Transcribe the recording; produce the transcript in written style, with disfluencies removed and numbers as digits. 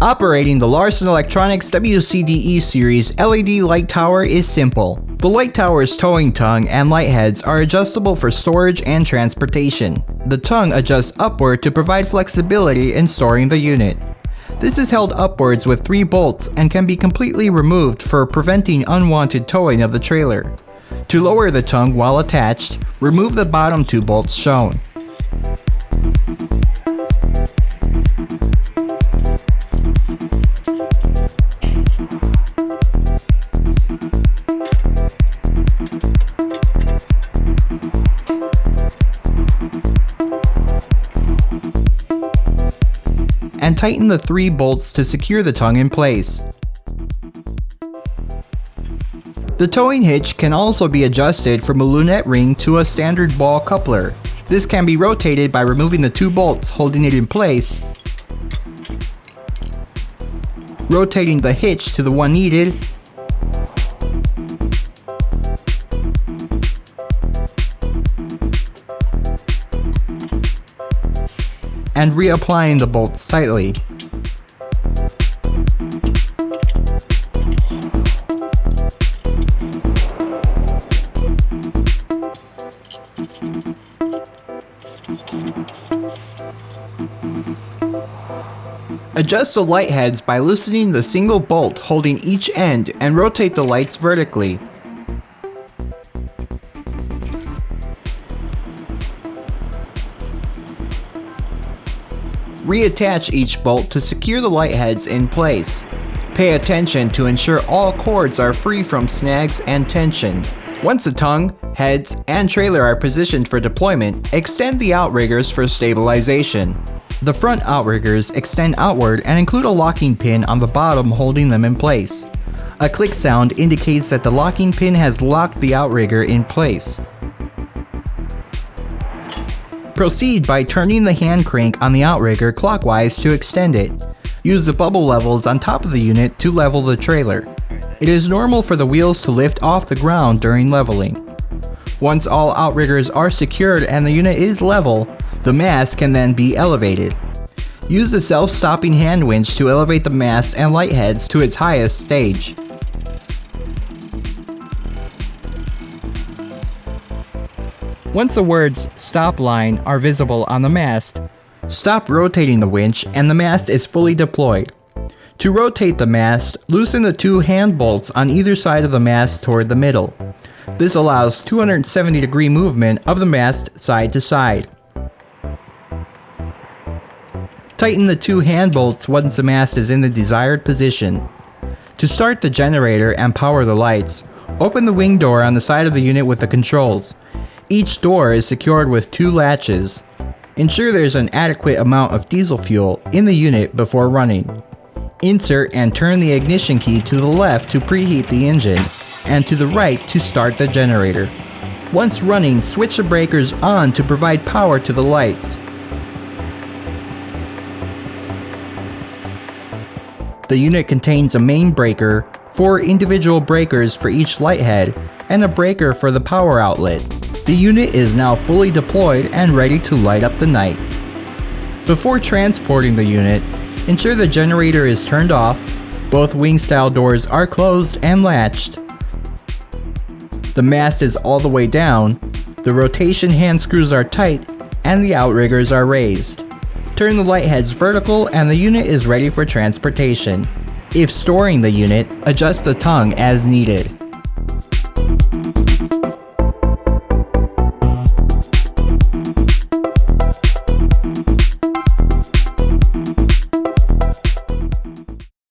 Operating the Larson Electronics WCDE series LED light tower is simple. The light tower's towing tongue and light heads are adjustable for storage and transportation. The tongue adjusts upward to provide flexibility in storing the unit. This is held upwards with 3 bolts and can be completely removed for preventing unwanted towing of the trailer. To lower the tongue while attached, remove the bottom 2 bolts shown. And tighten the 3 bolts to secure the tongue in place. The towing hitch can also be adjusted from a lunette ring to a standard ball coupler. This can be rotated by removing the 2 bolts holding it in place, rotating the hitch to the one needed, and reapplying the bolts tightly. Adjust the light heads by loosening the single bolt holding each end and rotate the lights vertically. Reattach each bolt to secure the light heads in place. Pay attention to ensure all cords are free from snags and tension. Once the tongue, heads, and trailer are positioned for deployment, extend the outriggers for stabilization. The front outriggers extend outward and include a locking pin on the bottom holding them in place. A click sound indicates that the locking pin has locked the outrigger in place. Proceed by turning the hand crank on the outrigger clockwise to extend it. Use the bubble levels on top of the unit to level the trailer. It is normal for the wheels to lift off the ground during leveling. Once all outriggers are secured and the unit is level, the mast can then be elevated. Use the self-stopping hand winch to elevate the mast and light heads to its highest stage. Once the words "stop line" are visible on the mast, stop rotating the winch and the mast is fully deployed. To rotate the mast, loosen the 2 hand bolts on either side of the mast toward the middle. This allows 270-degree movement of the mast side to side. Tighten the 2 hand bolts once the mast is in the desired position. To start the generator and power the lights, open the wing door on the side of the unit with the controls. Each door is secured with 2 latches. Ensure there's an adequate amount of diesel fuel in the unit before running. Insert and turn the ignition key to the left to preheat the engine, and to the right to start the generator. Once running, switch the breakers on to provide power to the lights. The unit contains a main breaker, 4 individual breakers for each light head, and a breaker for the power outlet. The unit is now fully deployed and ready to light up the night. Before transporting the unit, ensure the generator is turned off, both wing style doors are closed and latched. The mast is all the way down, the rotation hand screws are tight, and the outriggers are raised. Turn the light heads vertical and the unit is ready for transportation. If storing the unit, adjust the tongue as needed.